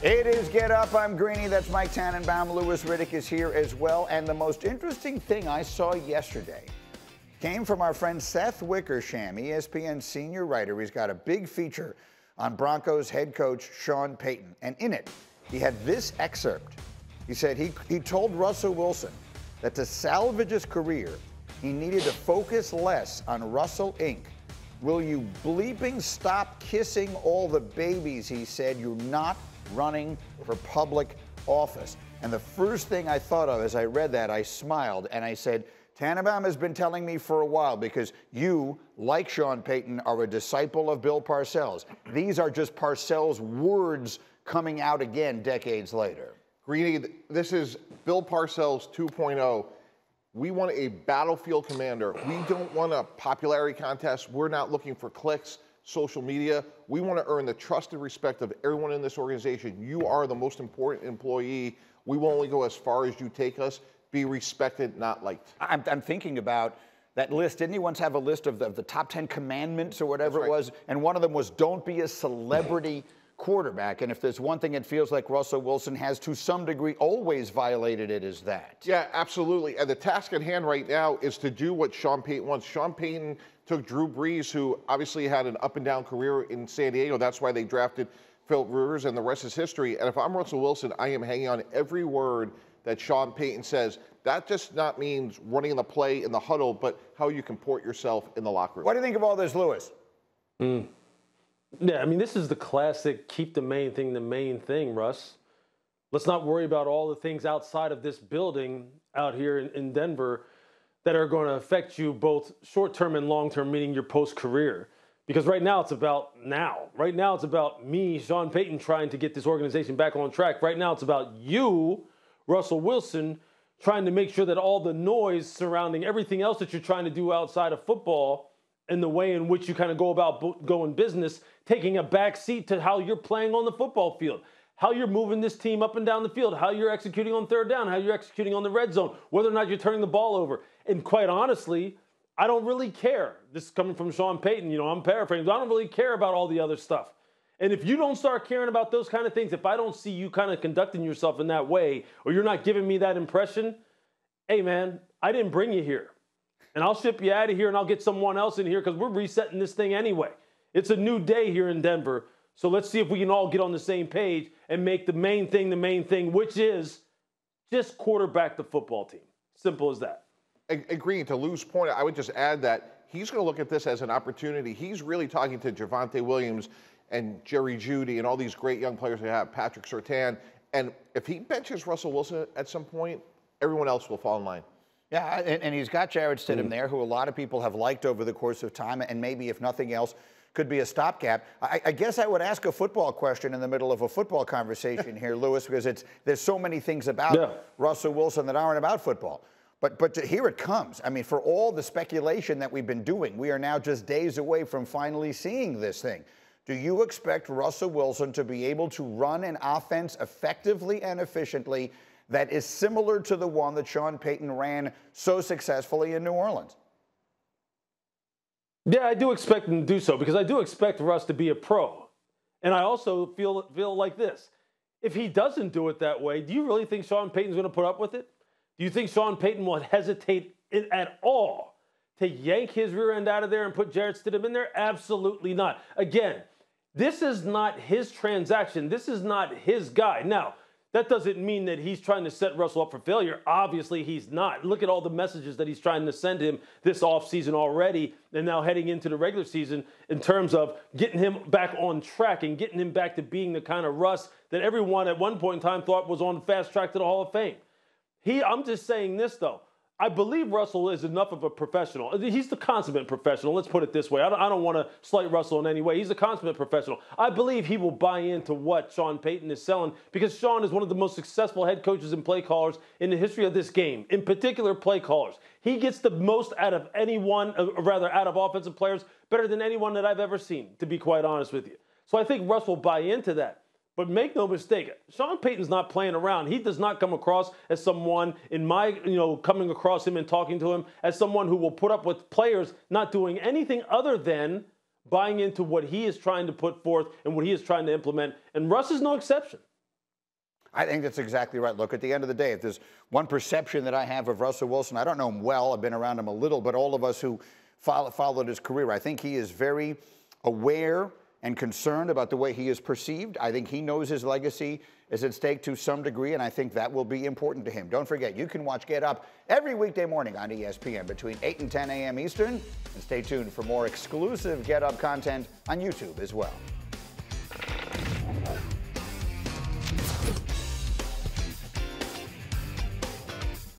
It is Get Up. I'm Greeny. That's Mike Tannenbaum. Louis Riddick is here as well. And the most interesting thing I saw yesterday came from our friend Seth Wickersham, ESPN senior writer. He's got a big feature on Broncos head coach Sean Payton. And in it, he had this excerpt. He said he told Russell Wilson that to salvage his career, he needed to focus less on Russell Inc. Will you bleeping stop kissing all the babies, he said. You're not running for public office. And the first thing I thought of as I read that, I smiled and I said, Tannenbaum has been telling me for a while, because you, like Sean Payton, are a disciple of Bill Parcells. These are just Parcells' words coming out again decades later. Greeny, this is Bill Parcells 2.0. We want a battlefield commander. We don't want a popularity contest. We're not looking for clicks, social media. We want to earn the trust and respect of everyone in this organization. You are the most important employee. We will only go as far as you take us. Be respected, not liked. I'm thinking about that list. Didn't he once have a list of the top 10 commandments or whatever it was? And one of them was don't be a celebrity quarterback. And if there's one thing it feels like Russell Wilson has to some degree always violated, it is that. Yeah, absolutely. And the task at hand right now is to do what Sean Payton wants. Sean Payton took Drew Brees, who obviously had an up and down career in San Diego. That's why they drafted Philip Rivers, and the rest is history. And if I'm Russell Wilson, I am hanging on every word that Sean Payton says. That just not means running the play in the huddle, but how you comport yourself in the locker room. What do you think of all this, Louis? Yeah, I mean, this is the classic keep the main thing, Russ. Let's not worry about all the things outside of this building out here in Denver that are going to affect you both short-term and long-term, meaning your post-career. Because right now it's about now. Right now it's about me, Sean Payton, trying to get this organization back on track. Right now it's about you, Russell Wilson, trying to make sure that all the noise surrounding everything else that you're trying to do outside of football and the way in which you kind of go about going business, taking a back seat to how you're playing on the football field, how you're moving this team up and down the field, how you're executing on third down, how you're executing on the red zone, whether or not you're turning the ball over. And quite honestly, I don't really care. This is coming from Sean Payton. You know, I'm paraphrasing. I don't really care about all the other stuff. And if you don't start caring about those kind of things, if I don't see you kind of conducting yourself in that way, or you're not giving me that impression, hey, man, I didn't bring you here. And I'll ship you out of here and I'll get someone else in here because we're resetting this thing anyway. It's a new day here in Denver. So let's see if we can all get on the same page and make the main thing, which is just quarterback the football team. Simple as that. Agreeing to Lou's point, I would just add that he's going to look at this as an opportunity. He's really talking to Javonte Williams and Jerry Jeudy and all these great young players they have, Patrick Surtain. And if he benches Russell Wilson at some point, everyone else will fall in line. Yeah, and he's got Jarrett Stidham there, who a lot of people have liked over the course of time, and maybe, if nothing else, could be a stopgap. I guess I would ask a football question in the middle of a football conversation here, Louis, because there's so many things about Russell Wilson that aren't about football. But here it comes. I mean, for all the speculation that we've been doing, we are now just days away from finally seeing this thing. Do you expect Russell Wilson to be able to run an offense effectively and efficiently that is similar to the one that Sean Payton ran so successfully in New Orleans? Yeah, I do expect him to do so, because I do expect Russ to be a pro. And I also feel like this. If he doesn't do it that way, do you really think Sean Payton's going to put up with it? Do you think Sean Payton will hesitate at all to yank his rear end out of there and put Jarrett Stidham in there? Absolutely not. Again, this is not his transaction. This is not his guy. Now, that doesn't mean that he's trying to set Russell up for failure. Obviously, he's not. Look at all the messages that he's trying to send him this offseason already, and now heading into the regular season in terms of getting him back on track and getting him back to being the kind of Russ that everyone at one point in time thought was on the fast track to the Hall of Fame. I'm just saying this, though. I believe Russell is enough of a professional. He's the consummate professional. Let's put it this way. I don't want to slight Russell in any way. He's a consummate professional. I believe he will buy into what Sean Payton is selling, because Sean is one of the most successful head coaches and play callers in the history of this game, in particular play callers. He gets the most out of anyone, out of offensive players, better than anyone that I've ever seen, to be quite honest with you. So I think Russ will buy into that. But make no mistake, Sean Payton's not playing around. He does not come across as someone, coming across him and talking to him, as someone who will put up with players not doing anything other than buying into what he is trying to put forth and what he is trying to implement. And Russ is no exception. I think that's exactly right. Look, at the end of the day, if there's one perception that I have of Russell Wilson, I don't know him well, I've been around him a little, but all of us who followed his career, I think he is very aware and concerned about the way he is perceived. I think he knows his legacy is at stake to some degree, and I think that will be important to him. Don't forget, you can watch Get Up every weekday morning on ESPN between 8 and 10 a.m. Eastern, and stay tuned for more exclusive Get Up content on YouTube as well.